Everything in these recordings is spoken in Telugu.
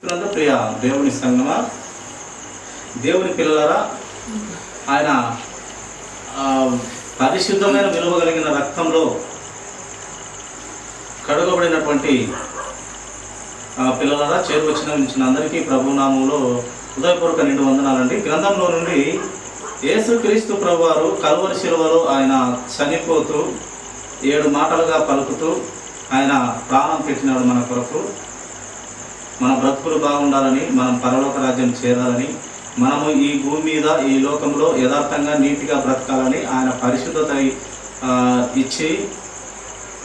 ప్రియ దేవుని సంగమా, దేవుని పిల్లలారా, ఆయన పరిశుద్ధమైన విలువ కలిగిన రక్తంలో కడుగబడినటువంటి పిల్లలారా, చేరువచ్చిన అందరికీ ప్రభునామంలో హృదయపూర్వక నిండు వందనాలండి. గ్రంథంలో నుండి యేసుక్రీస్తు ప్రభువారు కల్వరి శిలువలో ఆయన చనిపోతూ 7 మాటలుగా పలుకుతూ ఆయన ప్రాణం పెట్టినాడు మన కొరకు. మన బ్రతుకులు బాగుండాలని, మనం పరలోక రాజ్యం చేరాలని, మనము ఈ భూమి మీద ఈ లోకంలో యథార్థంగా నీతిగా బ్రతకాలని ఆయన పరిశుద్ధత ఇచ్చి,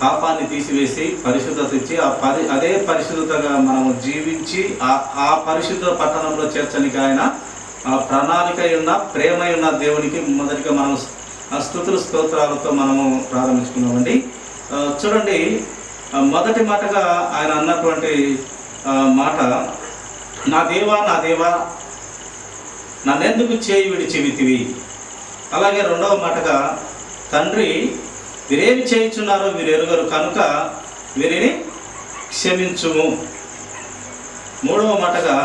పాపాన్ని తీసివేసి పరిశుద్ధత ఇచ్చి అదే పరిశుద్ధతగా మనము జీవించి ఆ పరిశుద్ధ పట్టణంలో చేర్చడానికి ఆయన ప్రణాళిక ఉన్న ప్రేమ ఉన్న దేవునికి మొదటిగా మనం స్తుతులు స్తోత్రాలతో మనము ప్రారంభించుకున్నామండి. చూడండి, మొదటి మాటగా ఆయన అన్నటువంటి మాట, నా దేవా నా దేవా నన్నెందుకు చేయి విడిచివితివి. అలాగే రెండవ మాటగా, తండ్రి వీరేమి చేయుచున్నారో వీరు ఎరుగరు కనుక వీరిని క్షమించుము. మూడవ మాటగా,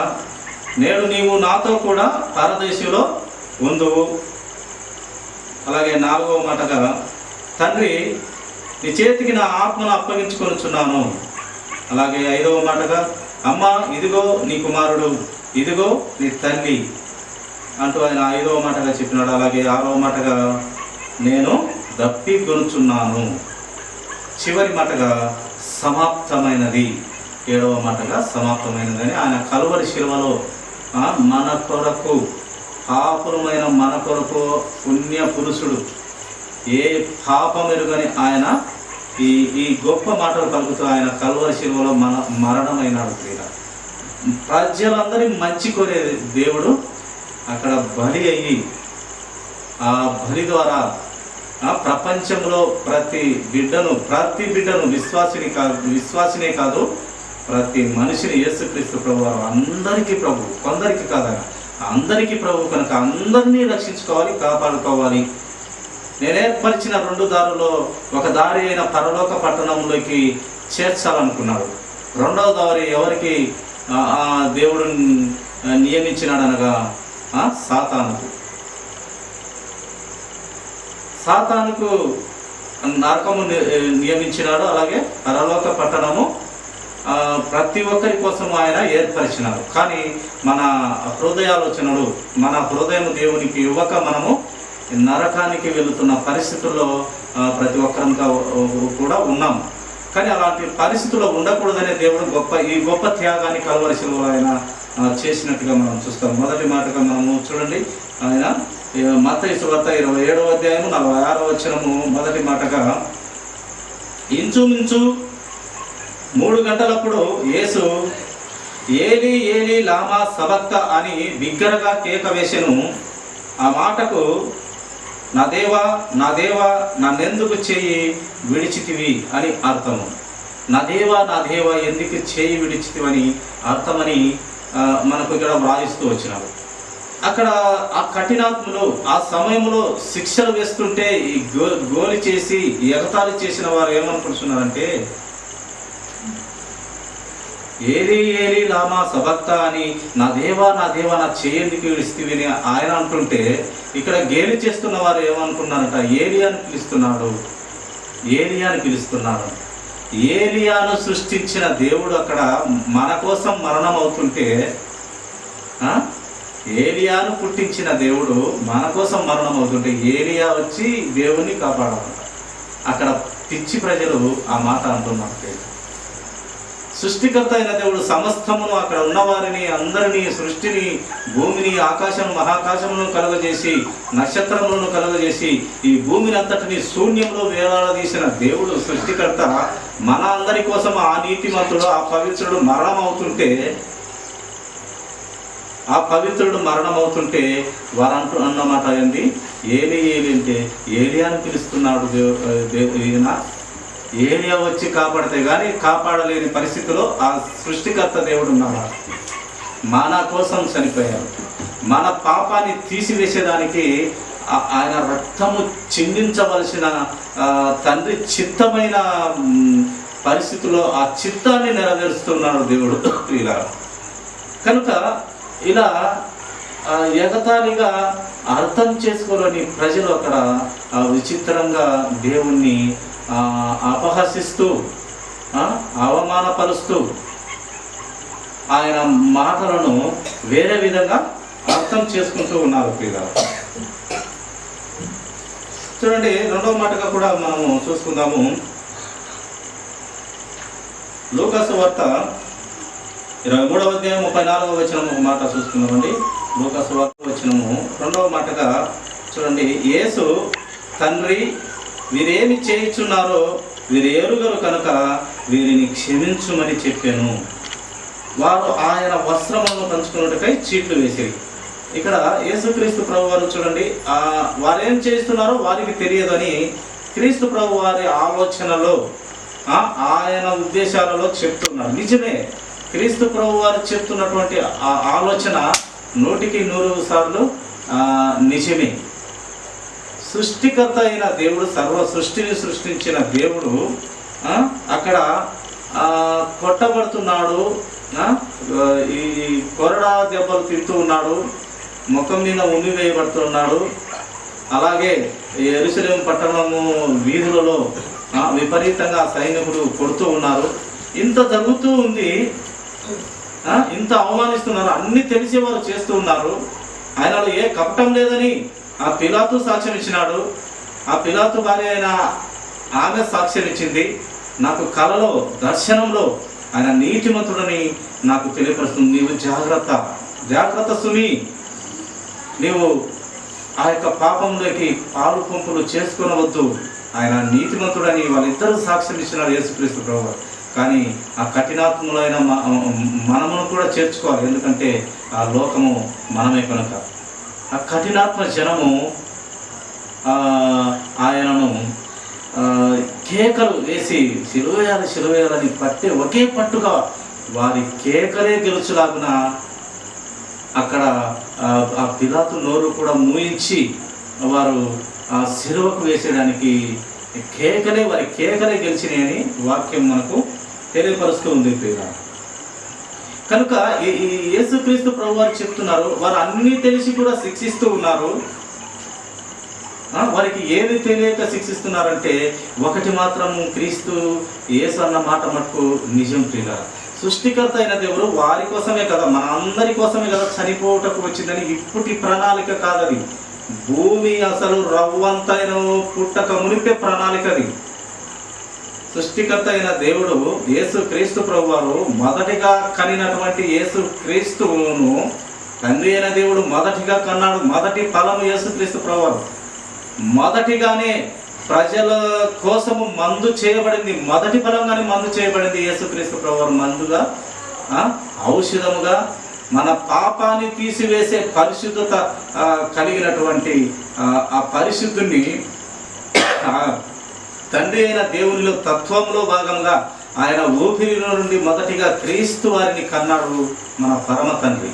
నేడు నీవు నాతో కూడా పరదేశంలో ఉందువు. అలాగే నాలుగవ మాటగా, తండ్రి నీ చేతికి నా ఆత్మను అప్పగించుకొనుచున్నాను. అలాగే ఐదవ మాటగా, అమ్మ ఇదిగో నీ కుమారుడు, ఇదిగో నీ తల్లి అంటూ ఆయన ఐదవ మాటగా చెప్పినాడు. అలాగే ఆరవ మాటగా, నేను దప్పిగొనుచున్నాను. చివరి మాటగా సమాప్తమైనది. ఏడవ మాటగా సమాప్తమైనదని ఆయన కల్వరి శిలువలో మన కొరకు, పాపురమైన మన కొరకు పుణ్య పురుషుడు, ఏ పాపమెరుగని ఆయన ఈ గొప్ప మాటలు పలుకుతూ ఆయన కల్వరి శిలువలో మరణమైనాడు. ప్రజలందరి మంచి కోరే దేవుడు అక్కడ బలి అయ్యి, ఆ బలి ద్వారా ప్రపంచంలో ప్రతి బిడ్డను విశ్వాసినే కాదు ప్రతి మనిషిని యేసుక్రీస్తు ప్రభు అందరికీ ప్రభు, కొందరికి కాదన అందరికీ ప్రభు కనుక అందరినీ రక్షించుకోవాలి, కాపాడుకోవాలి. నేను ఏర్పరిచిన 2 దారుల్లో ఒక దారి అయిన పరలోక పట్టణంలోకి చేర్చాలనుకున్నాడు. రెండవ దారి ఎవరికి దేవుడు నియమించినాడనగా సాతానుకు నరకము నియమించినాడు. అలాగే పరలోక పట్టణము ప్రతి ఒక్కరి కోసం ఆయన ఏర్పరిచినాడు. కానీ మన హృదయాలోచనలు, మన హృదయం దేవునికి ఇవ్వక మనము నరకానికి వెళుతున్న పరిస్థితుల్లో ప్రతి ఒక్కరం కూడా ఉన్నాము. కానీ అలాంటి పరిస్థితుల్లో ఉండకూడదనే దేవుడు ఈ గొప్ప త్యాగాన్ని కల్వరి శిలువలో ఆయన చేసినట్టుగా మనం చూస్తాం. మొదటి మాటగా మనము చూడండి, ఆయన మత్తయి సువార్త 27వ అధ్యాయము 46వ వచనము మొదటి మాటగా, ఇంచుమించు 3 గంటలప్పుడు యేసు ఏలీ ఏలీ లామా సబక్తా అని బిగ్గరగా కేక వేసెను. ఆ మాటకు నా దేవా నా దేవా నన్నెందుకు చేయి విడిచితివి అని అర్థము. నా దేవా ఎందుకు చేయి విడిచితివని అర్థమని మనకు ఇక్కడ వ్రాయిస్తూ వచ్చినారు. అక్కడ ఆ కఠినాత్ములు ఆ సమయంలో శిక్షలు వేస్తుంటే ఈ గోలి చేసి ఎగతాళి చేసిన వారు ఏమనుకుంటున్నారంటే, ఏలీ ఏలీ లామా సబక్తా అని నా దేవా నా చేయందుకు విడిచితివి ఆయన అంటుంటే, ఇక్కడ గేలి చేస్తున్న వారు ఏమనుకున్నారంట, ఏలియాను పిలుస్తున్నాడు. ఏలియాను సృష్టించిన దేవుడు అక్కడ మన కోసం మరణం అవుతుంటే, ఏలియాను పుట్టించిన దేవుడు మన కోసం మరణం అవుతుంటే ఏలియా వచ్చి దేవుణ్ణి కాపాడాలంట. అక్కడ పిచ్చి ప్రజలు ఆ మాట అంటున్నారు. సృష్టికర్త అయిన దేవుడు సమస్తమును, అక్కడ ఉన్నవారిని అందరినీ, సృష్టిని, భూమిని, ఆకాశం మహాకాశమును కలుగజేసి, నక్షత్రములను కలుగజేసి, ఈ భూమిని అంతటిని శూన్యంలో వేలాడదీసిన దేవుడు సృష్టికర్త మన అందరి కోసం ఆ నీతిమంతుడు, ఆ పవిత్రుడు మరణం అవుతుంటే వారంటూ అన్నమాట ఏంది, ఏలి అంటే ఏలియాను పిలుస్తున్నాడు ఈయన. ఏలియా వచ్చి కాపాడితే కానీ కాపాడలేని పరిస్థితిలో ఆ సృష్టికర్త దేవుడు ఉన్నాడు. మన కోసం చనిపోయారు. మన పాపాన్ని తీసివేసేదానికి ఆయన రక్తము చిందించవలసిన తండ్రి చిత్తమైన పరిస్థితుల్లో ఆ చిత్తాన్ని నెరవేరుస్తున్నాడు దేవుడు. కనుక ఇలా ఎగతాళిగా అర్థం చేసుకోలేని ప్రజలు అక్కడ విచిత్రంగా దేవుణ్ణి అపహసిస్తూ అవమానపరుస్తూ ఆయన మాటలను వేరే విధంగా అర్థం చేసుకుంటూ ఉన్నారు ప్రియులారా. చూడండి, రెండవ మాటగా కూడా మనము చూసుకుందాము. లూకాసు వార్త 23వ అధ్యాయం 34వ వచనం ఒక మాట చూసుకుందామండి. లూకాసు వార్త వచనము 2వ మాటగా చూడండి, యేసు తండ్రి వీరేమి చేయుచున్నారో వీరు ఎరుగరు కనుక వీరిని క్షమించుమని చెప్పాను. వారు ఆయన వస్త్రములను పంచుకున్నట్టుకై చీట్లు వేసేది. ఇక్కడ యేసుక్రీస్తు ప్రభు వారు చూడండి, వారేం చేస్తున్నారో వారికి తెలియదని క్రీస్తు ప్రభు వారి ఆలోచనలో ఆయన ఉద్దేశాలలో చెప్తున్నారు. నిజమే, క్రీస్తు ప్రభు వారు చెప్తున్నటువంటి ఆ ఆలోచన 100% నిజమే. సృష్టికర్త అయిన దేవుడు, సర్వ సృష్టిని సృష్టించిన దేవుడు అక్కడ కొట్టబడుతున్నాడు, ఈ కొరడా దెబ్బలు తింటూ ఉన్నాడు, ముఖం మీద ఉమ్మి వేయబడుతున్నాడు. అలాగే యెరూషలేము పట్టణము వీధులలో విపరీతంగా సైనికులు కొడుతూ ఉన్నారు. ఇంత జరుగుతూ ఉంది, ఇంత అవమానిస్తున్నారు, అన్ని తెలిసే వారు చేస్తూ ఉన్నారు. ఆయనలో ఏ కపటం లేదని ఆ పిలాతు సాక్ష్యం ఇచ్చినాడు. ఆ పిలాతు భార్య అయిన ఆమె సాక్ష్యం ఇచ్చింది. నాకు కలలో దర్శనంలో ఆయన నీతిమంతుడని నాకు తెలియపరుస్తుంది. నీవు జాగ్రత్త జాగ్రత్త సుమి, నీవు ఆ యొక్క పాపంలోకి పాలు పంపులు చేసుకునవద్దు, ఆయన నీతిమంతుడని వాళ్ళిద్దరూ సాక్ష్యం ఇచ్చినారు యేసుక్రీస్తు ప్రభువు. కానీ ఆ కఠినాత్ములైన మనమును కూడా చేర్చుకోవాలి, ఎందుకంటే ఆ లోకము మనమే కనుక. ఆ కఠినాత్మ జనము ఆయనను కేకలు వేసి సిలువేయాలని పట్టే ఒకే పట్టుగా వారి కేకలే గెలుచులాగున అక్కడ ఆ పిలాతు నోరు కూడా మూయించి వారు ఆ సిలువకు వేసేయడానికి వారి కేకలే గెలిచినాయని వాక్యం మనకు తెలియపరుస్తూ ఉంది ప్రియులారా. కనుక ఈ యేసుక్రీస్తు ప్రభు వారు చెప్తున్నారు, వారు అన్నీ తెలిసి కూడా శిక్షిస్తూ ఉన్నారు. వారికి ఏది తెలియక శిక్షిస్తున్నారంటే ఒకటి మాత్రం, క్రీస్తు యేసు అన్న మాట మటుకు నిజం ప్రియులారా. సృష్టికర్త అయిన దేవుడు వారి కోసమే కదా, మన అందరి కోసమే కదా చనిపోవటకు వచ్చిందని. ఇప్పటి ప్రణాళిక కాదది. భూమి అసలు రవ్వంతైన పుట్టక మునిపే ప్రణాళిక అది. సృష్టికర్త అయిన దేవుడు యేసు క్రీస్తు ప్రభు వారు మొదటిగా కనినటువంటి యేసు క్రీస్తువును తండ్రి అయిన దేవుడు మొదటిగా కన్నాడు. మొదటి ఫలము యేసు క్రీస్తు ప్రభు వారు. మొదటిగానే ప్రజల కోసము మందు చేయబడింది, మొదటి ఫలంగానే మందు చేయబడింది యేసుక్రీస్తు ప్రభు వారు. మందుగా, ఔషధముగా, మన పాపాన్ని తీసివేసే పరిశుద్ధత కలిగినటువంటి ఆ పరిశుద్ధుని తండ్రి అయిన దేవునిలో తత్వంలో భాగంగా ఆయన ఊపిరిలో నుండి మొదటిగా క్రీస్తు వారిని కన్నాడు మన పరమ తండ్రి.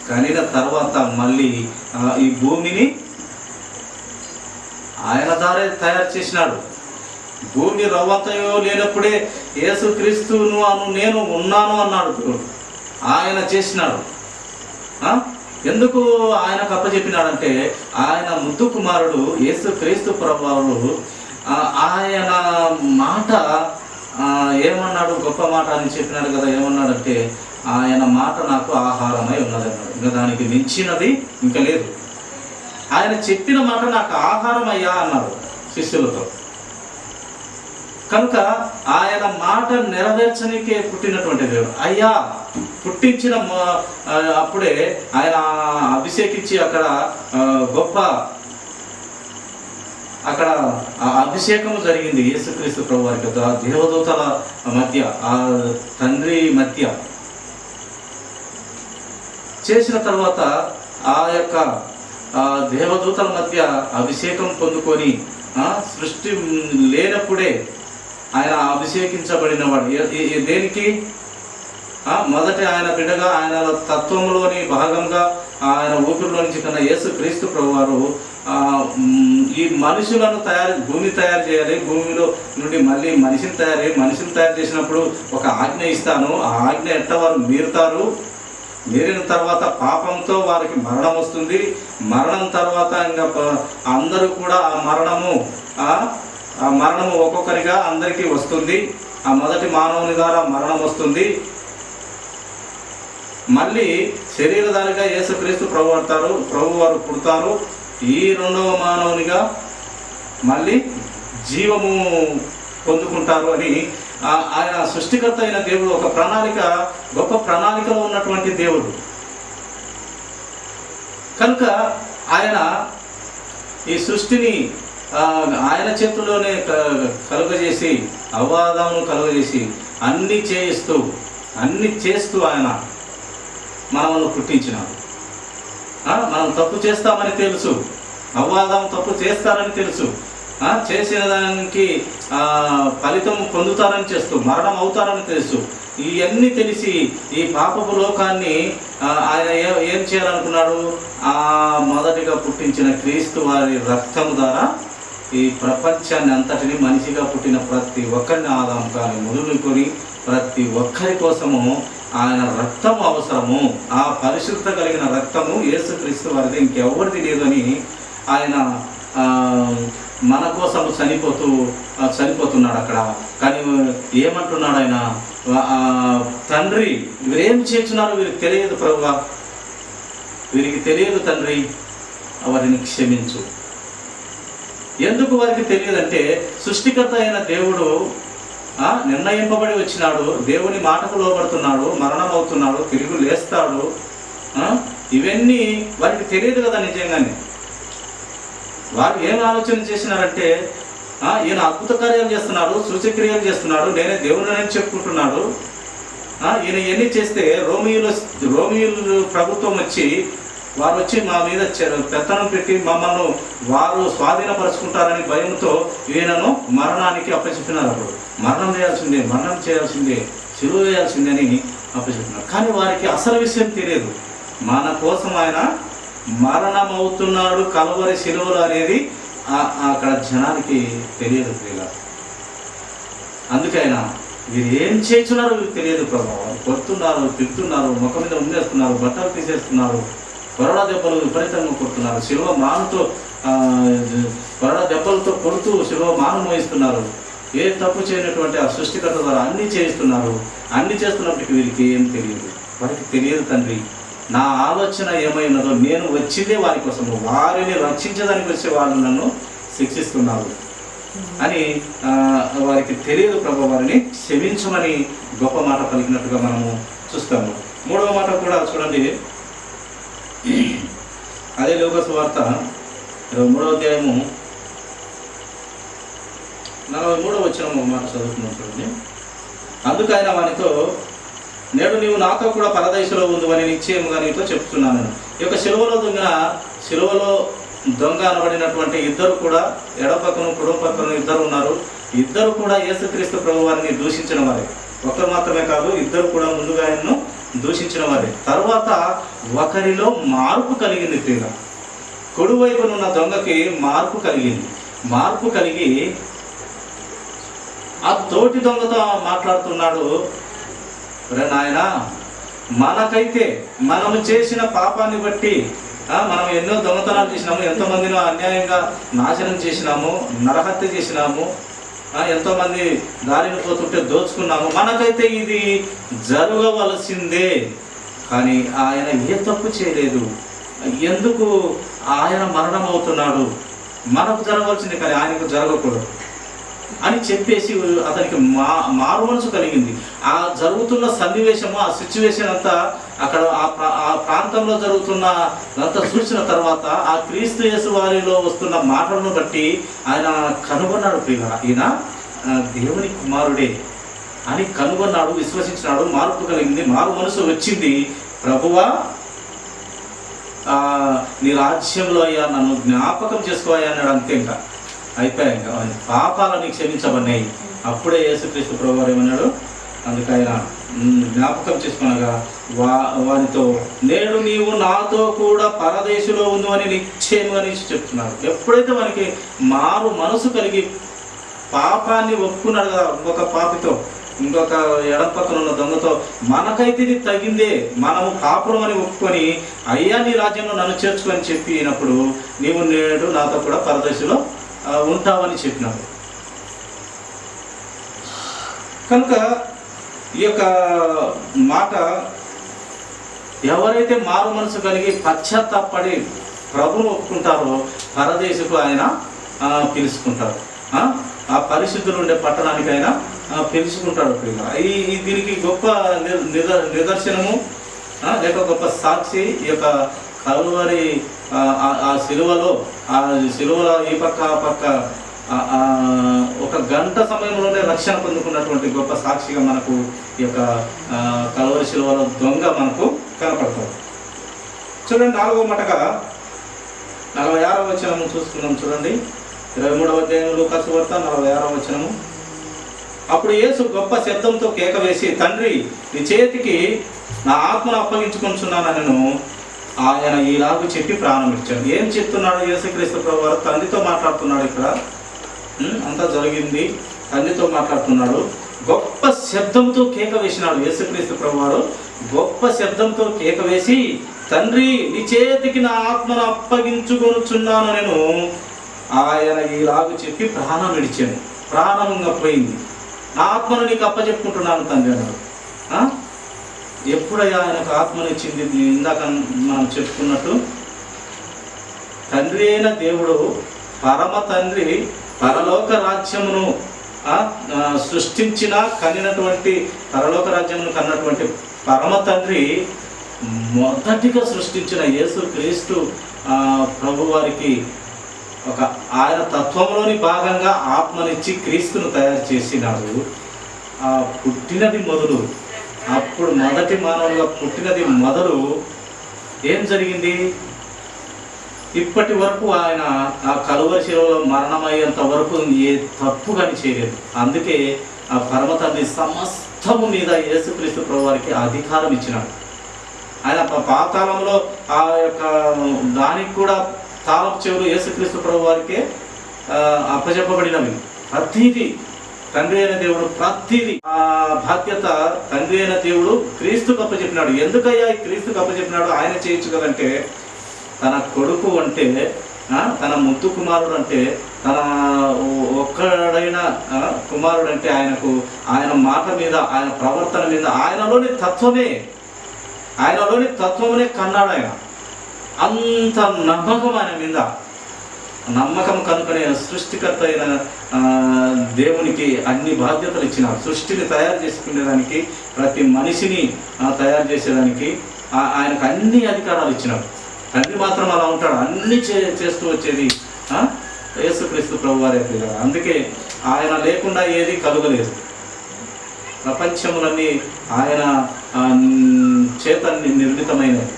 కనిన తర్వాత మళ్ళీ ఈ భూమిని ఆయన దారే తయారు చేసినాడు. భూమి రవ్వంతయో లేనప్పుడే యేసుక్రీస్తును నేను ఉన్నాను అన్నాడు. ఆయన చేసినాడు. ఎందుకు ఆయనకు అప్పచెప్పినాడంటే ఆయన ముద్దు కుమారుడు యేసుక్రీస్తు ప్రభువు ఆయన మాట ఏమన్నాడు, గొప్ప మాట అని చెప్పినాడు కదా. ఏమన్నాడంటే ఆయన మాట నాకు ఆహారమై ఉన్నది అన్నాడు. ఇంకా దానికి మించినది ఇంకా లేదు. ఆయన చెప్పిన మాట నాకు ఆహారం అయ్యా అన్నాడు శిష్యులతో. కనుక ఆయన మాట నెరవేర్చనికే పుట్టినటువంటి దేవుడు. అయ్యా పుట్టించిన అప్పుడే ఆయన అభిషేకించి అక్కడ గొప్ప అక్కడ అభిషేకము జరిగింది యేసుక్రీస్తు ప్రభు వారికి. దేవదూతల మధ్య, ఆ తండ్రి మధ్య చేసిన తర్వాత ఆ యొక్క దేవదూతల మధ్య అభిషేకం పొందుకొని సృష్టి లేనప్పుడే ఆయన అభిషేకించబడినవాడు. దేనికి? మొదటి ఆయన బిడ్డగా, ఆయన తత్వంలోని భాగంగా, ఆయన ఊపిరిలో నుంచి కన్నా యేసుక్రీస్తు ప్రభు వారు ఈ మనుషులను భూమి తయారు చేయాలి, భూమిలో నుండి మళ్ళీ మనిషిని తయారు చేసినప్పుడు ఒక ఆజ్ఞ ఇస్తాను, ఆ ఆజ్ఞ ఎట్ట వారు మీరిన తర్వాత పాపంతో వారికి మరణం వస్తుంది. మరణం తర్వాత ఇంకా అందరూ కూడా ఆ మరణము ఒక్కొక్కరిగా అందరికీ వస్తుంది. ఆ మొదటి మానవుని ద్వారా మరణం వస్తుంది. మళ్ళీ శరీరధారిగా యేసుక్రీస్తు ప్రభు వారు పుడతారు. ఈ రెండవ మానవునిగా మళ్ళీ జీవము పొందుకుంటారు అని ఆయన సృష్టికర్త అయిన దేవుడు ఒక గొప్ప ప్రణాళికలో ఉన్నటువంటి దేవుడు కనుక ఆయన ఈ సృష్టిని ఆయన చేతుల్లోనే కలుగజేసి అవ్వాదామును కలుగజేసి అన్నీ చేస్తూ ఆయన మనల్ని పుట్టించినాడు. మనం తప్పు చేస్తామని తెలుసు, అవ్వాదాం తప్పు చేస్తారని తెలుసు, చేసిన దానికి ఫలితం పొందుతారని చేస్తూ మరణం అవుతారని తెలుసు. ఇవన్నీ తెలిసి ఈ పాపపు లోకాన్ని ఆయన ఏం చేయాలనుకున్నాడు? మొదటిగా పుట్టించిన క్రీస్తు వారి రక్తం ద్వారా ఈ ప్రపంచాన్ని అంతటిని మనిషిగా పుట్టిన ప్రతి ఒక్కరిని ఆదాం కానీ మొదలుకొని ప్రతి ఒక్కరి కోసము ఆయన రక్తము అవసరము. ఆ పరిశుద్ధత కలిగిన రక్తము యేసుక్రీస్తు వారిది, ఇంకెవరిది లేదని ఆయన మన కోసం చనిపోతున్నాడు అక్కడ. కానీ ఏమంటున్నాడు ఆయన? తండ్రి, వీరేం చేస్తున్నారు వీరికి తెలియదు ప్రభువా, వీరికి తెలియదు తండ్రి, వారిని క్షమించు. ఎందుకు వారికి తెలియదంటే సృష్టికర్త అయిన దేవుడు నిర్ణయింపబడి వచ్చినాడు, దేవుని మాటకు లోబడుతున్నాడు, మరణం అవుతున్నాడు, తిరిగి లేస్తాడు. ఇవన్నీ వారికి తెలియదు కదా. నిజంగానే వారు ఏం ఆలోచన చేసినారంటే ఈయన అద్భుత కార్యాలు చేస్తున్నాడు, సూచక్రియలు చేస్తున్నాడు, నేనే దేవుడిని చెప్పుకుంటున్నాడు. ఈయన ఎన్ని చేస్తే రోమియోలు ప్రభుత్వం వారు వచ్చి మా మీద పెత్తనం పెట్టి మమ్మల్ని వారు స్వాధీనపరుచుకుంటారని భయంతో ఈయనను మరణానికి అప్పచెప్పినారు. అప్పుడు మరణం చేయాల్సిందే, సిలువ వేయాల్సిందే అని అప్పచెప్పినారు. కానీ వారికి అసలు విషయం తెలియదు. మన కోసం ఆయన మరణం అవుతున్నాడు కలువరి సిలువలు అనేది అక్కడ జనానికి తెలియదు ప్రియుల. అందుకైనా వీరు ఏం చేస్తున్నారు వీరికి తెలియదు ప్రభావం. కొడుతున్నారు, తిడుతున్నారు, ముఖం మీద ఉండేస్తున్నారు, బట్టలు తీసేస్తున్నారు, కొరడా దెబ్బలు విపరీతంగా కొడుతున్నారు, శిలువ మానుతో కొరడా దెబ్బలతో కొడుతూ శిలువ మాను మోయిస్తున్నారు. ఏ తప్పు చేయనటువంటి ఆ సృష్టికర్త ద్వారా అన్నీ చేయిస్తున్నారు. అన్నీ చేస్తున్నప్పటికీ వీరికి ఏం తెలియదు. వారికి తెలియదు తండ్రి, నా ఆలోచన ఏమైనదో నేను వచ్చిందే వారి కోసము, వారిని రక్షించడానికి వచ్చే వాళ్ళు నన్ను శిక్షిస్తున్నారు అని వారికి తెలియదు ప్రభు. వారిని క్షమించమని గొప్ప మాట పలికినట్టుగా మనము చూస్తాము. మూడవ మాట కూడా చూడండి, అదే లూకా సువార్త 3వ అధ్యాయము 43వ వచనం మాట చదువుతున్నాం చూడండి. అందుకు ఆయన వానితో, నేడు నీవు నాతో కూడా పరదేశంలో ఉందని నిశ్చయముగా నీతో చెప్తున్నాను. ఈ యొక్క శిలువలో దొంగ అనబడినటువంటి ఇద్దరు కూడా, ఎడపక్కను కుడిపక్కను ఇద్దరు ఉన్నారు. ఇద్దరు కూడా యేసుక్రీస్తు ప్రభు వారిని దూషించిన వారే. ఒకరు మాత్రమే కాదు, ఇద్దరు కూడా ముందుగా ఆయన్ను దూషించిన వారే. తర్వాత ఒకరిలో మార్పు కలిగింది ప్రియుల. కుడివైపునున్న దొంగకి మార్పు కలిగి ఆ తోటి దొంగతో మాట్లాడుతున్నాడు, నాయన మనకైతే మనము చేసిన పాపాన్ని బట్టి మనం ఎన్నో దొంగతనాలు చేసినాము, ఎంతోమందిని అన్యాయంగా నాశనం చేసినాము, నరహత్య చేసినాము, ఎంతోమంది దారిని పోతుంటే దోచుకున్నాము, మనకైతే ఇది జరగవలసిందే. కానీ ఆయన ఏ తప్పు చేయలేదు, ఎందుకు ఆయన మరణం అవుతున్నాడు? మనకు జరగవలసిందే కానీ ఆయనకు జరగకూడదు అని చెప్పేసి అతనికి మారు మనసు కలిగింది. ఆ జరుగుతున్న సన్నివేశము, ఆ సిచ్యువేషన్ అంతా అక్కడ ఆ ప్రాంతంలో జరుగుతున్న అంతా చూసిన తర్వాత ఆ క్రీస్తు యేసు వారిలో వస్తున్న మాటలను బట్టి ఆయన కనుగొన్నాడు ప్రియుల, ఈయన దేవుని కుమారుడే అని కనుగొన్నాడు, విశ్వసించినాడు, మార్పు కలిగింది, మారు మనసు వచ్చింది. ప్రభువా నీ రాజ్యంలో అయ్యా నన్ను జ్ఞాపకం చేసుకోవయ్యా అన్నాడు. అంతే, ఇంకా అయిపోయాయి, పాపాలని క్షమించబడినాయి. అప్పుడే యేసుక్రీస్తు ప్రభువారు ఏమన్నాడు? అందుకైనా జ్ఞాపకం చేసుకునగా వారితో నేడు నీవు నాతో కూడా పరదేశంలో ఉండు అని నిశ్చయము అని చెప్తున్నాడు. ఎప్పుడైతే మనకి మారు మనసు కలిగి పాపాన్ని ఒప్పుకున్నాడు కదా, ఇంకొక పాపితో, ఇంకొక ఎడం పక్కన ఉన్న దొంగతో, మనకైతే ఇది తగిందే, మనము కాపురం అని ఒప్పుకొని అయ్యా నీ రాజ్యంలో నన్ను చేర్చుకొని చెప్పినప్పుడు నీవు నేడు నాతో కూడా పరదేశంలో ఉంటావని చెప్పినాడు. కనుక ఈ యొక్క మాట ఎవరైతే మారు మనసు కలిగి పశ్చాత్తాపడి ప్రభువును ఒప్పుకుంటారో పరదేశకు ఆయన పిలుచుకుంటారు, ఆ పరిశుద్ధులు ఉండే పట్టణానికి ఆయన పిలుచుకుంటాడు. ఈ దీనికి గొప్ప నిదర్శనము లేక గొప్ప సాక్షి ఈ యొక్క కల్వరి ఆ శిలువలో ఈ పక్క ఆ పక్క ఒక గంట సమయంలోనే రక్షణ పొందుకున్నటువంటి గొప్ప సాక్షిగా మనకు ఈ యొక్క కల్వరి శిలువలో దొంగ మనకు కనపడతాడు. చూడండి 4వ మటగా 46వ వచనము చూస్తున్నాం. చూడండి 23వ అధ్యాయం లూకాసు వార్త 46వ వచనము. అప్పుడు యేసు గొప్ప శబ్దంతో కేక వేసి, తండ్రి నీ చేతికి నా ఆత్మను అప్పగించుకొనుచున్నానను ఆయన ఈలాగు చెప్పి ప్రాణం ఇచ్చాడు. ఏం చెప్తున్నాడు యేసుక్రీస్తు ప్రభువారు? తండ్రితో మాట్లాడుతున్నాడు. ఇక్కడ అంతా జరిగింది, తండ్రితో మాట్లాడుతున్నాడు. గొప్ప శబ్దంతో కేక వేసినాడు యేసుక్రీస్తు ప్రభువారు. గొప్ప శబ్దంతో కేక వేసి, తండ్రి నీ చేతికి నా ఆత్మను అప్పగించుకొనుచున్నాను నేను ఆయన ఈలాగు చెప్పి ప్రాణం విడిచాను. ప్రాణంగా పోయింది. నా ఆత్మను నీకు అప్పచెప్పుకుంటున్నాను తండ్రి అన్నాడు. ఎప్పుడయ్యా ఆయనకు ఆత్మను ఇచ్చింది? ఇందాక మనం చెప్పుకున్నట్టు తండ్రి అయిన దేవుడు, పరమ తండ్రి, పరలోక రాజ్యమును సృష్టించిన కనినటువంటి పరలోక రాజ్యమును కన్నటువంటి పరమ తండ్రి మొదటిగా సృష్టించిన యేసుక్రీస్తు ప్రభు వారికి ఒక ఆయన తత్వంలోని భాగంగా ఆత్మనిచ్చి క్రీస్తును తయారు చేసినాడు. పుట్టినది మొదలు, అప్పుడు మొదటి మానవులుగా పుట్టినది మొదలు ఏం జరిగింది? ఇప్పటి వరకు ఆయన ఆ కలువరి శిలువలో మరణమయ్యేంత వరకు ఏ తప్పు కానీ చేయలేదు. అందుకే ఆ పరమ తండ్రి సమస్తము మీద యేసుక్రీస్తు ప్రభు వారికి అధికారం ఇచ్చినాడు. ఆయన పాతాళంలో ఆ యొక్క దానికి కూడా తాళపు చెవులు యేసుక్రీస్తు ప్రభు వారికే అప్పచెప్పబడినవి. ప్రతిదీ తండ్రి అయిన దేవుడు, ప్రతిదీ ఆ బాధ్యత తండ్రి అయిన దేవుడు క్రీస్తుకు అప్పచెప్పినాడు. ఎందుకయ్యా ఈ క్రీస్తుకు అప్పచెప్పినాడు? ఆయన చేయొచ్చు కదంటే, తన కొడుకు అంటే, తన ముద్దు కుమారుడు అంటే, తన ఒక్కడైన కుమారుడు అంటే ఆయనకు ఆయన మాట మీద, ఆయన ప్రవర్తన మీద, ఆయనలోని తత్వమునే కన్నాడు. ఆయన అంత నమ్మకం ఆయన మీద. నమ్మకం కనుకనే సృష్టికర్త అయిన దేవునికి అన్ని బాధ్యతలు ఇచ్చినారు. సృష్టిని తయారు చేసుకునేదానికి, ప్రతి మనిషిని తయారు చేసేదానికి ఆయనకు అన్ని అధికారాలు ఇచ్చినారు. తండ్రి మాత్రం అలా ఉంటాడు, అన్ని చేస్తూ వచ్చేది యేసుక్రీస్తు ప్రభు వారే. అందుకే ఆయన లేకుండా ఏది కలుగలేదు. ప్రపంచములన్నీ ఆయన చేత నిర్మితమైనవి.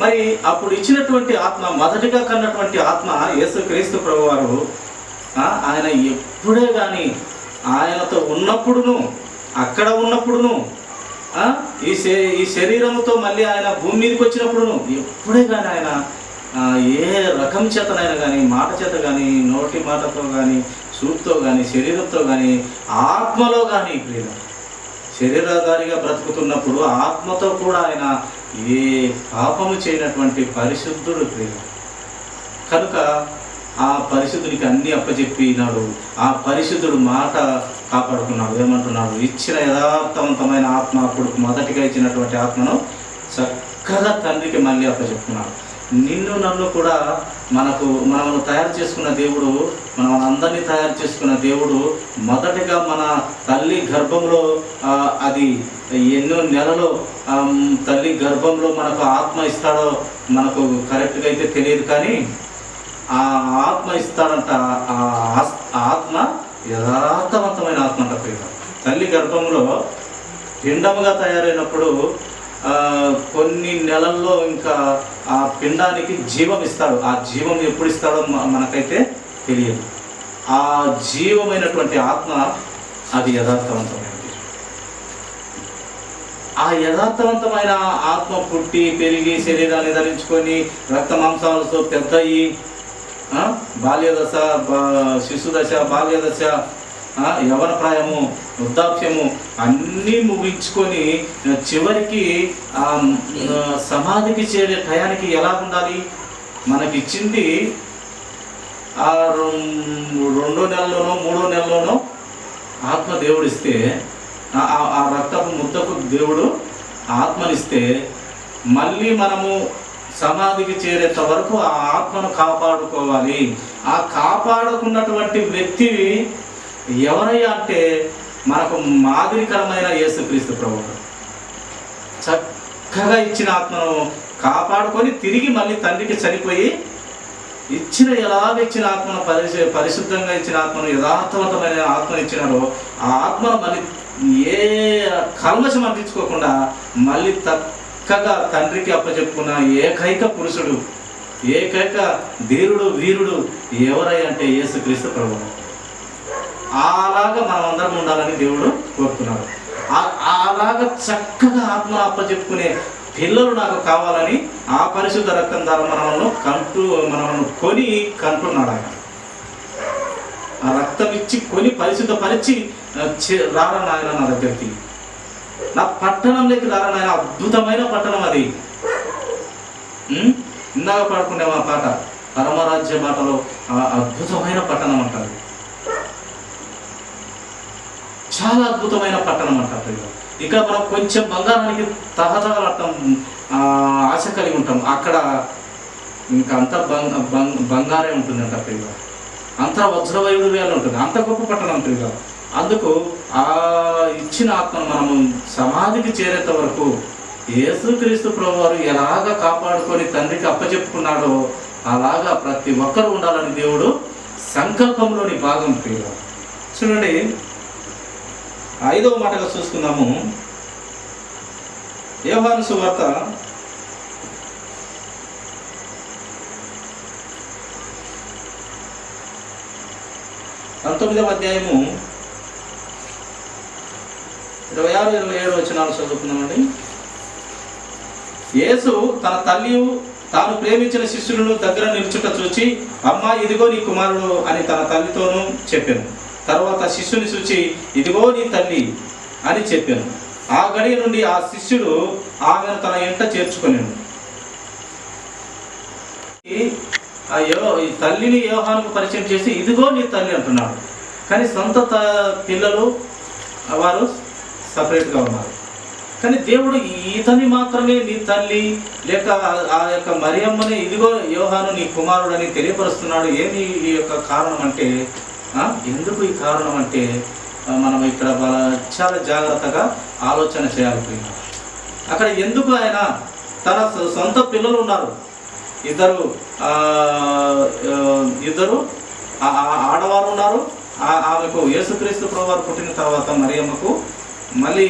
మరి అప్పుడు ఇచ్చినటువంటి ఆత్మ, మొదటిగా కన్నటువంటి ఆత్మ యేసుక్రీస్తు ప్రభువారు, ఆయన ఎప్పుడే కానీ ఆయనతో ఉన్నప్పుడును, అక్కడ ఉన్నప్పుడును, ఈ శరీరముతో మళ్ళీ ఆయన భూమి మీదకి వచ్చినప్పుడును, ఎప్పుడే కానీ ఆయన ఏ రకం చేతనైనా కానీ, మాట చేత కానీ, నోటి మాటతో కానీ, చూపుతో కానీ, శరీరంతో కానీ, ఆత్మలో కానీ, శరీరధారిగా బ్రతుకుతున్నప్పుడు ఆత్మతో కూడా ఆయన ఏ పాపము చేయనటువంటి పరిశుద్ధుడు కనుక ఆ పరిశుద్ధునికి అన్ని అప్పచెప్పినాడు. ఆ పరిశుద్ధుడు మాట కాపాడుకున్నాడు. ఏమంటున్నాడు? ఇచ్చిన యథార్థవంతమైన ఆత్మ, అప్పుడు మొదటిగా ఇచ్చినటువంటి ఆత్మను చక్కగా తండ్రికి మళ్ళీ అప్పచెప్పుకున్నాడు. నిన్ను నన్ను కూడా మనము తయారు చేసుకున్న దేవుడు, మనం అందరినీ తయారు చేసుకున్న దేవుడు మొదటిగా మన తల్లి గర్భంలో, అది ఎన్నో నెలలో తల్లి గర్భంలో మనకు ఆత్మ ఇస్తాడో మనకు కరెక్ట్గా అయితే తెలియదు, కానీ ఆ ఆత్మ ఇస్తాడంట. ఆ ఆత్మ యథార్థవంతమైన ఆత్మ అంట. తల్లి గర్భంలో పిండముగా తయారైనప్పుడు కొన్ని నెలల్లో ఇంకా ఆ పిండానికి జీవం ఇస్తాడు. ఆ జీవం ఎప్పుడు ఇస్తాడో మనకైతే తెలియదు. ఆ జీవమైనటువంటి ఆత్మ అది యథార్థవంతమైనది. ఆ యథార్థవంతమైన ఆత్మ పుట్టి పెరిగి శరీరాన్ని ధరించుకొని రక్త మాంసాలతో పెద్దయి, బాల్యదశ, శిశుదశ, బాల్యదశ, యవన ప్రాయము, వృద్ధాప్యము అన్నీ ముగించుకొని చివరికి సమాధికి చేరే టయానికి ఎలా ఉండాలి? మనకిచ్చింది ఆ 2 నెలలోనో 3 నెలలోనో ఆత్మ దేవుడిస్తే, ఆ రక్తపు ముద్దకు దేవుడు ఆత్మనిస్తే, మళ్ళీ మనము సమాధికి చేరేంత వరకు ఆ ఆత్మను కాపాడుకోవాలి. ఆ కాపాడుకున్నటువంటి వ్యక్తి ఎవరయ్యా అంటే మనకు మాదిరికరమైన యేసుక్రీస్తు ప్రభువు. చక్కగా ఇచ్చిన ఆత్మను కాపాడుకొని తిరిగి మళ్ళీ తండ్రికి చనిపోయి ఎలాగ ఇచ్చిన ఆత్మను పరిశుద్ధంగా ఇచ్చిన ఆత్మను, యథార్థవంతమైన ఆత్మను ఇచ్చినారో ఆ ఆత్మను మళ్ళీ ఏ కల్మషం అందించుకోకుండా మళ్ళీ చక్కగా తండ్రికి అప్పచెప్పుకున్న ఏకైక పురుషుడు, ఏకైక ధీరుడు, వీరుడు ఎవరై అంటే యేసుక్రీస్తు ప్రభువు. అలాగా మనం అందరం ఉండాలని దేవుడు కోరుతున్నాడు. అలాగా చక్కగా ఆత్మను అప్పచెప్పుకునే పిల్లలు నాకు కావాలని ఆ పరిశుద్ధ రక్తం ద్వారా మనల్ని కొని కంటున్నాడు ఆయన. ఆ రక్తం ఇచ్చి కొని పరిశుద్ధపరిచి రారా నాయన నా దగ్గరికి, నా పట్టణంలోకి రారా నాయన. అద్భుతమైన పట్టణం అది. ఇందాక పాడుకునే మా పాట పరమరాజ్య మాటలో అద్భుతమైన పట్టణం అంటారు. చాలా అద్భుతమైన పట్టణం అంటారు. ఇక్కడ మనం కొంచెం బంగారానికి తహతహలాడటం ఆశ కలిగి ఉంటాం. అక్కడ ఇంకా అంత బంగారే ఉంటుందంట ప్రియుగా, అంత వజ్రవైడూర్యాలు ఉంటుంది. అంత గొప్ప పట్టణం ప్రియుగా. అందుకు ఆ ఇచ్చిన ఆత్మను మనము సమాధికి చేరేంత వరకు యేసుక్రీస్తు ప్రభువారు ఎలాగ కాపాడుకొని తండ్రికి అప్పచెప్పుకున్నాడో అలాగా ప్రతి ఒక్కరు ఉండాలని దేవుడు సంకల్పంలోని భాగం ప్రియుగా. చూడండి, 5వ మాటగా చూసుకుందాము. యోహాను సువార్త 19వ అధ్యాయము 26-27 వచనాలు చదువుకుందామండి. యేసు తన తల్లి తాను ప్రేమించిన శిష్యులను దగ్గర నిల్చుట చూచి, అమ్మా ఇదిగో నీ కుమారుడు అని తన తల్లితోనూ చెప్పాను. తర్వాత శిష్యుని చూచి, ఇదిగో నీ తల్లి అని చెప్పాను. ఆ గడియ నుండి ఆ శిష్యుడు ఆమెను తన ఇంట చేర్చుకొనేను. ఈ తల్లిని యోహానుకు పరిచయం చేసి ఇదిగో నీ తల్లి అంటున్నాడు. కానీ సొంత పిల్లలు వారు సపరేట్గా ఉన్నారు. కానీ దేవుడు ఇతని మాత్రమే నీ తల్లి లేక ఆ యొక్క మరియమ్మని ఇదిగో యోహాను నీ కుమారుడని తెలియపరుస్తున్నాడు. ఏమి ఈ యొక్క కారణం అంటే, ఎందుకు ఈ కారణం అంటే మనం ఇక్కడ చాలా జాగ్రత్తగా ఆలోచన చేయాలి. అక్కడ ఎందుకు ఆయన తన సొంత పిల్లలు ఉన్నారు, ఇద్దరు ఆడవారు ఉన్నారు. ఆమెకు యేసుక్రీస్తు ప్రభువారు పుట్టిన తర్వాత మరియమ్మకు మళ్ళీ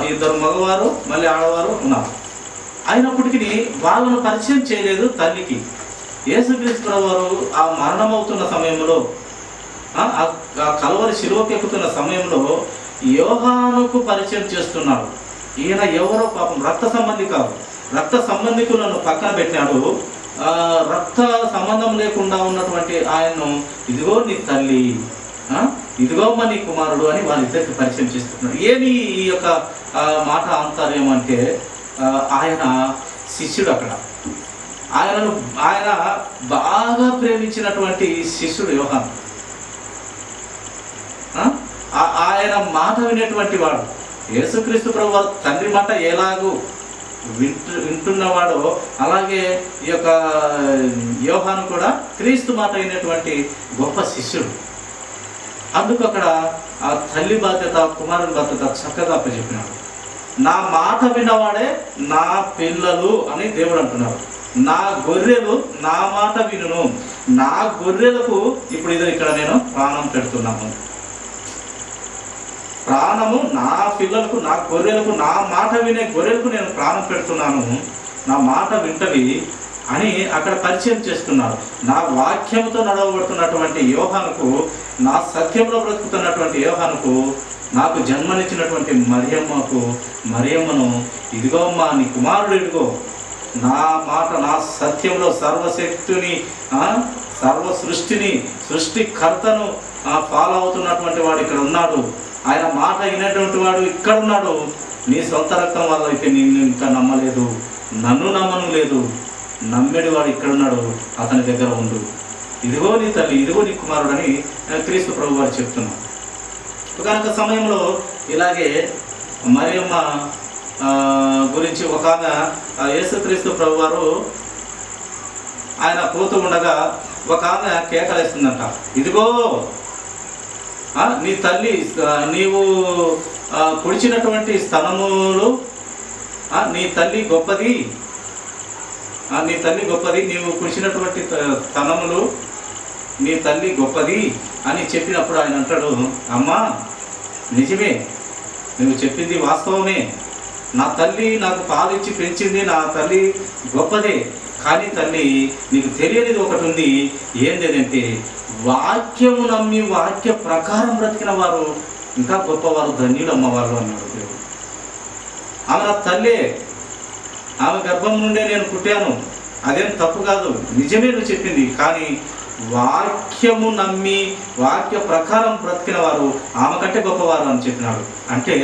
2 మగవారు మళ్ళీ ఆడవారు ఉన్నారు. అయినప్పటికీ వాళ్ళను పరిచయం చేయలేదు తల్లికి. యేసుక్రీస్తు ప్రభువారు ఆ మరణమవుతున్న సమయంలో, ఆ కల్వరి శిలువకెక్కుతున్న సమయంలో యోహానుకు పరిచయం చేస్తున్నాడు. ఈయన ఎవరో పాపం రక్త సంబంధి కాదు, రక్త సంబంధికులను పక్కన పెట్టాడు. రక్త సంబంధం లేకుండా ఉన్నటువంటి ఆయన్ను ఇదిగో నీ తల్లి, ఇదిగోమ్మ నీ కుమారుడు అని వాళ్ళిద్దరికి పరిచయం చేస్తున్నాడు. ఏమి ఈ యొక్క మాట అంటారేమో అంటే, ఆయన శిష్యుడు. అక్కడ ఆయన బాగా ప్రేమించినటువంటి శిష్యుడు యోహాను. ఆయన మాట వినేటువంటి వాడు. యేసుక్రీస్తు ప్రభువారు తండ్రి మాట ఎలాగూ వింటున్నవాడో అలాగే ఈ యొక్క యోహాను కూడా క్రీస్తు మాట అయినటువంటి గొప్ప శిష్యుడు. అందుకు అక్కడ ఆ తల్లి బాధ్యత, కుమారుని బాధ్యత చక్కగా అప్పచెప్పినాడు. నా మాట విన్నవాడే నా పిల్లలు అని దేవుడు అంటున్నాడు. నా గొర్రెలు నా మాట వినును. నా గొర్రెలకు ఇప్పుడు ఇక్కడ నేను ప్రాణం పెడుతున్నాను. ప్రాణము నా పిల్లలకు, నా గొర్రెలకు, నా మాట వినే గొర్రెలకు నేను ప్రాణం పెడుతున్నాను. నా మాట వింటవి అని అక్కడ పరిచయం చేస్తున్నాడు. నా వాక్యంతో నడవబడుతున్నటువంటి యోహానుకు, నా సత్యంలో బ్రతుకుతున్నటువంటి యోహానుకు నాకు జన్మనిచ్చినటువంటి మరియమ్మను ఇదిగో అమ్మా నీ కుమారుడు ఇదిగో, నా మాట నా సత్యంలో సర్వశక్తిని సర్వ సృష్టికర్తను ఫాలో అవుతున్నటువంటి వాడు ఇక్కడ ఉన్నాడు, ఆయన మాట వినేటువంటి వాడు ఇక్కడ ఉన్నాడు. నీ సొంత రక్తం వల్ల అయితే నిన్ను ఇంకా నమ్మలేదు, నన్ను నమ్మను లేదు, నమ్మేడు వాడు ఇక్కడ ఉన్నాడు, అతని దగ్గర ఉండు, ఇదిగో నీ తల్లి, ఇదిగో నీ కుమారుడు అని క్రీస్తు ప్రభు వారు చెప్తున్నారు. ఒకనొక సమయంలో ఇలాగే మరియమ్మ గురించి ఒక ఆమె యేసుక్రీస్తు ప్రభు వారు ఆయన పోతూ ఉండగా ఒక ఆమె కేకలేస్తుందంట, ఇదిగో నీ తల్లి, నీవు పొడిచినటువంటి స్తనములు నీ తల్లి గొప్పది, నీ తల్లి గొప్పది, నీవు కుడిచినటువంటి స్తనములు నీ తల్లి గొప్పది అని చెప్పినప్పుడు ఆయన అంటాడు, అమ్మా నిజమే, నువ్వు చెప్పింది వాస్తవమే, నా తల్లి నాకు పాలిచ్చి పెంచింది, నా తల్లి గొప్పదే. కానీ తల్లి నీకు తెలియనిది ఒకటి ఉంది, ఏంటంటే వాక్యము నమ్మి వాక్య ప్రకారం బ్రతికిన వారు ఇంకా గొప్పవారు, ధన్యులు అమ్మవారు అన్నాడు దేవుడు. ఆమె నా తల్లే, ఆమె గర్భం నుండే నేను పుట్టాను, అదేం తప్పు కాదు, నిజమే నువ్వు చెప్పింది. కానీ వాక్యము నమ్మి వాక్య ప్రకారం బ్రతికిన వారు ఆమె కంటే గొప్పవారు అని చెప్పినాడు. అంటే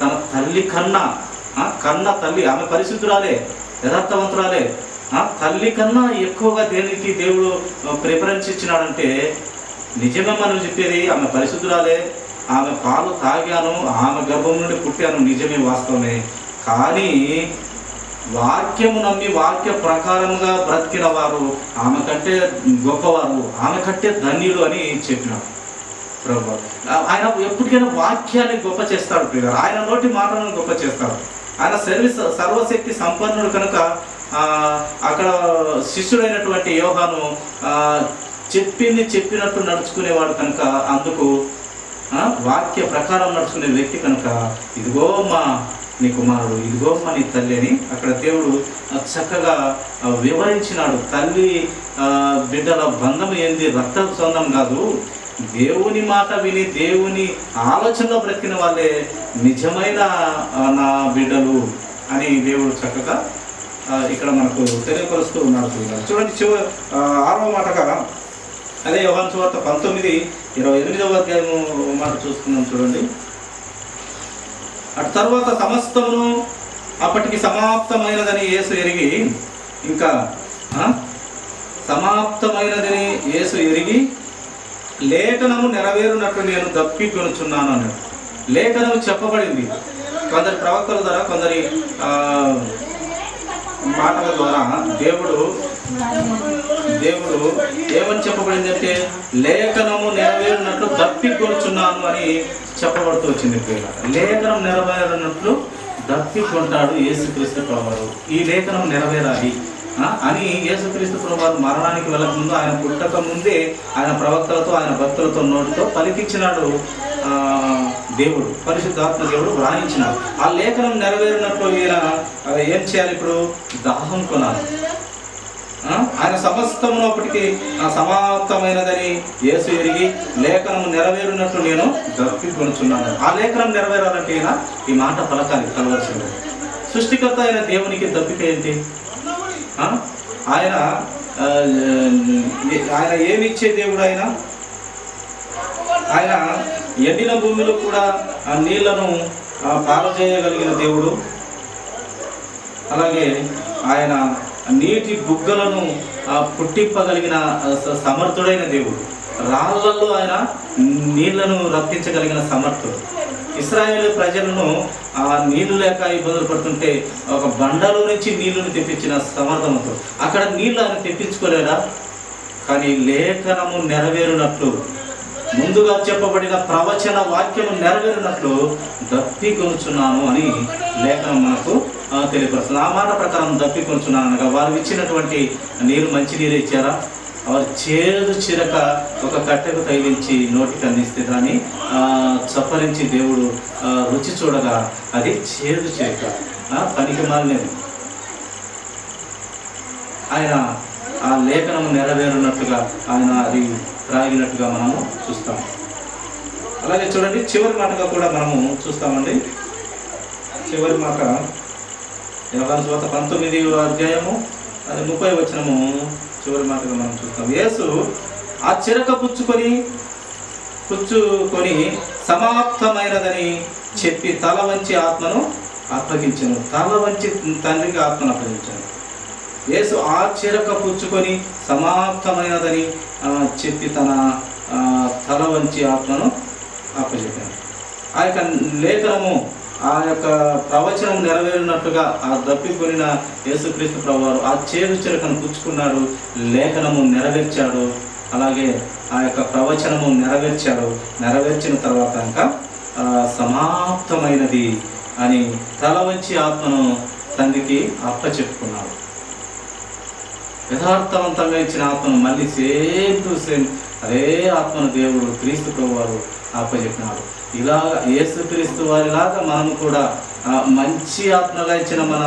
తన తల్లి కన్నా తల్లి, ఆమె పరిశుద్ధురాలే, యథార్థవంతురాలే, తల్లి కన్నా ఎక్కువగా దేనికి దేవుడు ప్రిఫరెన్స్ ఇచ్చినాడంటే నిజమే మనం చెప్పేది, ఆమె పరిశుద్ధురాలే, ఆమె పాలు తాగాను, ఆమె గర్భం నుండి పుట్టాను, నిజమే వాస్తవమే. కానీ వాక్యము నమ్మి వాక్య ప్రకారముగా బ్రతికిన వారు ఆమె కంటే గొప్పవారు, ఆమె కంటే ధన్యులు అని చెప్పినాడు ప్రభు. ఆయన ఎప్పటికైనా వాక్యాన్ని గొప్ప చేస్తాడు ప్రియులారా, ఆయన నోటి మాటలను గొప్ప చేస్తాడు. ఆయన సర్వశక్తి సంపన్నుడు కనుక అక్కడ శిష్యుడైనటువంటి యోహాను చెప్పినట్టు నడుచుకునేవాడు కనుక, అందుకు వాక్య ప్రకారం నడుచుకునే వ్యక్తి కనుక ఇదిగో మా నీ కుమారుడు, ఇదిగో మా నీ తల్లి అని అక్కడ దేవుడు చక్కగా వివరించినాడు. తల్లి బిడ్డల బంధం ఏంది, రక్త సొంతం కాదు, దేవుని మాట విని దేవుని ఆలోచనలో బ్రతికిన వాళ్ళే నిజమైన నా బిడ్డలు అని దేవుడు చక్కగా ఇక్కడ మనకు తెలియపరుస్తూ ఉన్నాడు. చూడండి 6వ మాటగా అదే యోహాను సువార్త 19:28 అధ్యాయము మాట చూస్తున్నాం చూడండి. అటు తర్వాత సమస్తమును అప్పటికి సమాప్తమైనదని యేసు ఎరిగి, ఇంకా సమాప్తమైనదని యేసు ఎరిగి లేఖనము నెరవేరునట్లు నేను దప్పికొనుచున్నాను అన్నాడు. లేఖనము చెప్పబడింది కొందరి ప్రవక్తల ద్వారా, కొందరి మాటల ద్వారా దేవుడు ఏమని చెప్పబడింది అంటే లేఖనము నెరవేరినట్లు దప్పికొనుచున్నాను అని చెప్పబడుతూ వచ్చింది. లేఖనం నెరవేరినట్లు దప్పికొంటాడు యేసుక్రీస్తు ప్రభువారు. ఈ లేఖనం నెరవేరాలి అని యేసుక్రీస్తు ప్రభువారు మరణానికి వెళ్ళక ముందు, ఆయన పుట్టక ముందే ఆయన ప్రవక్తలతో ఆయన భక్తులతో నోటితో పలికించినాడు దేవుడు, పరిశుద్ధాత్మ దేవుడు వ్రాయించినాడు. ఆ లేఖనం నెరవేరినట్లు ఈయన ఏం చేయాలి, ఇప్పుడు దాహం కొనాలి. ఆయన సమస్తమును అప్పటికి సమాప్తమైనదని యేసు ఎరిగి లేఖనం నెరవేరినట్లు నేను దప్పికొనుచున్నాను. ఆ లేఖనం నెరవేరాలంటే ఈయన ఈ మాట పలకాలి కలవలసింది. సృష్టికర్త అయిన దేవునికి దప్పిక ఏంటి? ఆయన ఏమి ఇచ్చే దేవుడు? ఆయన ఎండిన భూమిలో కూడా ఆ నీళ్లను పారజేయగలిగిన దేవుడు. అలాగే ఆయన నీటి బుగ్గలను పుట్టింపగలిగిన సమర్థుడైన దేవుడు. రాళ్లలో ఆయన నీళ్లను రప్పించగలిగిన సమర్థుడు. ఇశ్రాయేలు ప్రజలను ఆ నీళ్లు లేక ఇబ్బందులు పడుతుంటే ఒక బండలో నుంచి నీళ్లను తెప్పించిన సమర్థవంతుడు. అక్కడ నీళ్లు ఆయన తెప్పించుకోలేదా? కానీ లేఖనము నెరవేరునట్లు, ముందుగా చెప్పబడిన ప్రవచన వాక్యము నెరవేరినట్లు దప్పికొనుచున్నాను అని లేఖనం మనకు తెలియపరుస్తుంది. ఆ మాట ప్రకారం దప్పికొనుచున్నాను అనగా వారు ఇచ్చినటువంటి నీరు మంచి నీరు ఇచ్చారా? వారు చేదు చిరక ఒక కట్టెకు తగిలించి నోటికి అందిస్తే దాన్ని చప్పరించి దేవుడు రుచి చూడగా అది చేదు చిరక, పనికి మాలినది. ఆయన ఆ లేఖనము నెరవేరున్నట్టుగా ఆయన అది త్రాగినట్టుగా మనము చూస్తాం. అలాగే చూడండి చివరి మాటగా కూడా మనము చూస్తామండి. చివరి మాట యోహాను సువార్త 19వ అధ్యాయము అది 30వ వచనము చివరి మాటగా మనం చూస్తాం. యేసు ఆ చిరక పుచ్చుకొని సమాప్తమైనదని చెప్పి తల వంచి ఆత్మను అప్పగించను. తల వంచి తండ్రికి ఆత్మను అప్పగించాను. యేసు ఆ చిరక పుచ్చుకొని సమాప్తమైనదని చెప్పి తన తల వంచి ఆత్మను అప్పచెప్పాను. ఆ యొక్క లేఖనము, ఆ యొక్క ప్రవచనం నెరవేరినట్టుగా ఆ దప్పికొనిన యేసుక్రీస్తు ప్రభువారు ఆ చేదు చిరకను పుచ్చుకున్నాడు, లేఖనము నెరవేర్చాడు, అలాగే ఆ యొక్క ప్రవచనము నెరవేర్చాడు. నెరవేర్చిన తర్వాత ఇంకా సమాప్తమైనది అని తల వంచి ఆత్మను తండ్రికి అప్పచెప్పుకున్నాడు. యథార్థవంతంగా ఇచ్చిన ఆత్మను మళ్ళీ సేమ్ టు సేమ్ అదే ఆత్మను దేవుడు క్రీస్తు ప్రభువారు అప్పచెప్పినాడు. ఇలాగా యేసుక్రీస్తు వారిలాగా మనము కూడా మంచి ఆత్మగా ఇచ్చిన మన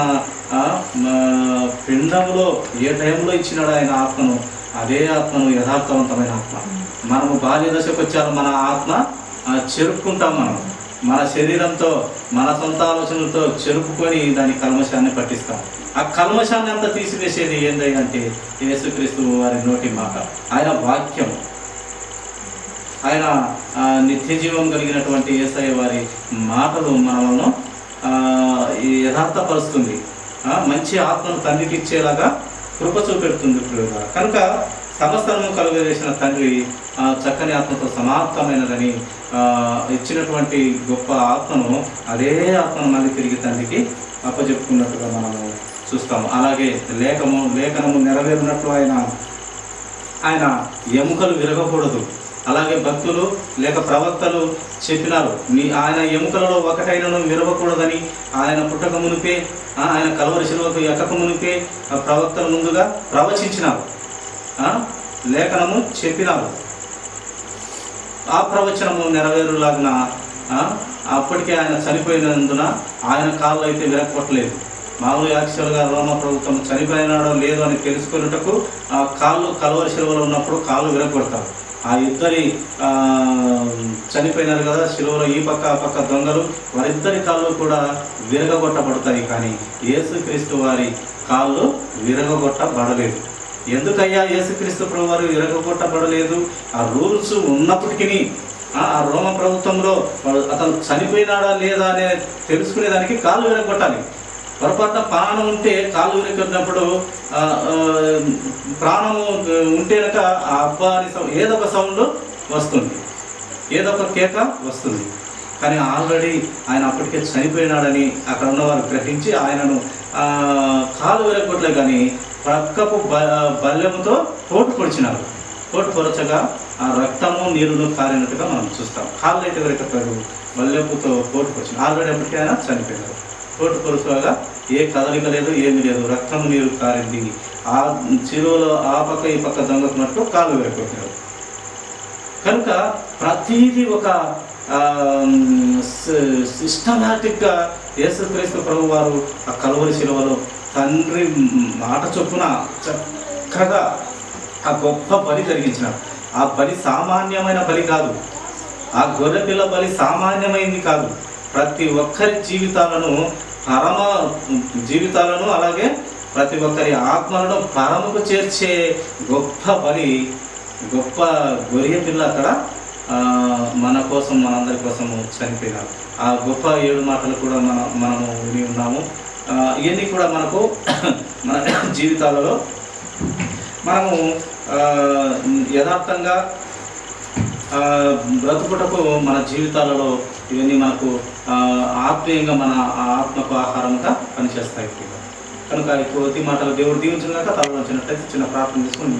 పిండంలో ఏ టైంలో ఇచ్చినాడు ఆయన ఆత్మను, అదే ఆత్మను యథార్థవంతమైన ఆత్మ. మనము బాల్య దశకు వచ్చారు, మన ఆత్మ చెరుపుకుంటాం. మన శరీరంతో మన సొంత ఆలోచనలతో చెరుపుకొని దాని కల్మషాన్ని పట్టిస్తాం. ఆ కల్మషాన్ని అంతా తీసివేసేది ఏంటంటే యేసుక్రీస్తు వారి నోటి మాట, ఆయన వాక్యం, ఆయన నిత్య జీవం కలిగినటువంటి యేసయ్య వారి మాటలు మనలను యథార్థపరుస్తుంది. మంచి ఆత్మను తండ్రికి ఇచ్చేలాగా కృప చూపెడుతుంది. కనుక సమస్తము కలుగజేసిన తండ్రి చక్కని ఆత్మతో సమాప్తమైనదని ఇచ్చినటువంటి గొప్ప ఆత్మను, అదే ఆత్మను మళ్ళీ తిరిగి తండ్రికి అప్పచెప్పుకున్నట్టుగా మనము చూస్తాము. అలాగే లేఖనము నెరవేరినట్లు ఆయన ఎముకలు విరగకూడదు. అలాగే భక్తులు లేక ప్రవక్తలు చెప్పినారు, ఆయన ఎముకలలో ఒకటైనను విరవకూడదని. ఆయన పుట్టక మునిపే, ఆయన కల్వరి శిలువకు ఎక్కక మునిపే ప్రవక్తలు ముందుగా ప్రవచించినారు, లేఖనము చెప్పినారు. ఆ ప్రవచనము నెరవేరులాగిన అప్పటికే ఆయన చనిపోయినందున ఆయన కాళ్ళు అయితే విరగొట్టలేదు. మామూలు యాక్చువల్గా రోమా ప్రభుత్వం చనిపోయినాడో లేదో అని తెలుసుకున్నట్టుకు ఆ కాళ్ళు కల్వరి శిలువలో ఉన్నప్పుడు కాళ్ళు విరగొడతారు. ఆ ఇద్దరి చనిపోయినారు కదా శిలువలో, ఈ పక్క ఆ పక్క దొంగలు, వారిద్దరి కాళ్ళు కూడా విరగొట్టబడతాయి. కానీ యేసుక్రీస్తు వారి కాళ్ళు విరగొట్టబడలేదు. ఎందుకయ్యా యేసుక్రీస్తు ప్రభు వారు విరగొట్టబడలేదు? ఆ రూల్స్ ఉన్నప్పటికీ ఆ రోమ ప్రభుత్వంలో అతను చనిపోయినాడా లేదా అనే తెలుసుకునేదానికి కాళ్ళు విరగొట్టాలి. పొరపాటున ప్రాణం ఉంటే కాళ్ళు విరగొట్టినప్పుడు ప్రాణము ఉంటేనక ఆ అబ్బా అని ఏదో ఒక సౌండ్ వస్తుంది, ఏదో ఒక కేక వస్తుంది. కానీ ఆల్రెడీ ఆయన అప్పటికే చనిపోయినాడని అక్కడ ఉన్నవారు గ్రహించి ఆయనను కాళ్ళు విరగొట్టలే కానీ ప్రక్కపు బల్యముతో పోటు పొడిచినారు. పోటు పొరచగా ఆ రక్తము నీరును కారినట్టుగా మనం చూస్తాం. కాళ్ళు అయితే విరగొట్టారు, బల్యపుతో పోటు పొడిచిన. ఆల్రెడీ అప్పటికే ఆయన చనిపోయినారు. పోటు పొరుచుగా ఏ కదలిక లేదు, ఏమి లేదు, రక్తము నీరు కారింది. ఆ చెరువులో ఆ పక్క ఈ పక్క దొంగకున్నట్టు కాళ్ళు విరగొట్టినారు. కనుక ప్రతిదీ ఒక సిస్టమాటిక్గా యేసుక్రీస్తు ప్రభు వారు ఆ కల్వరి శిలువలో తండ్రి మాట చొప్పున చక్కగా ఆ గొప్ప బలి జరిగించినారు. ఆ బలి సామాన్యమైన బలి కాదు, ఆ గొర్రెపిల్ల బలి సామాన్యమైంది కాదు. ప్రతి ఒక్కరి జీవితాలను అలాగే ప్రతి ఒక్కరి ఆత్మలను పరముకు చేర్చే గొప్ప బలి, గొప్ప గొర్రె పిల్ల అక్కడ మన కోసం, మనందరి కోసము చనిపోయినారు. ఆ గొప్ప 7 మాటలు కూడా మనము విని ఉన్నాము. ఇవన్నీ కూడా మనకు మన జీవితాలలో మనము యథార్థంగా బ్రతుకుటకు మన జీవితాలలో ఇవన్నీ మనకు ఆత్మీయంగా మన ఆత్మకు ఆహారంగా పనిచేస్తాయి. కనుక ఈ కొద్ది మాటలు దేవుడు దీవించినాక తల వంచినట్లయితే చిన్న ప్రార్థన చేసుకుని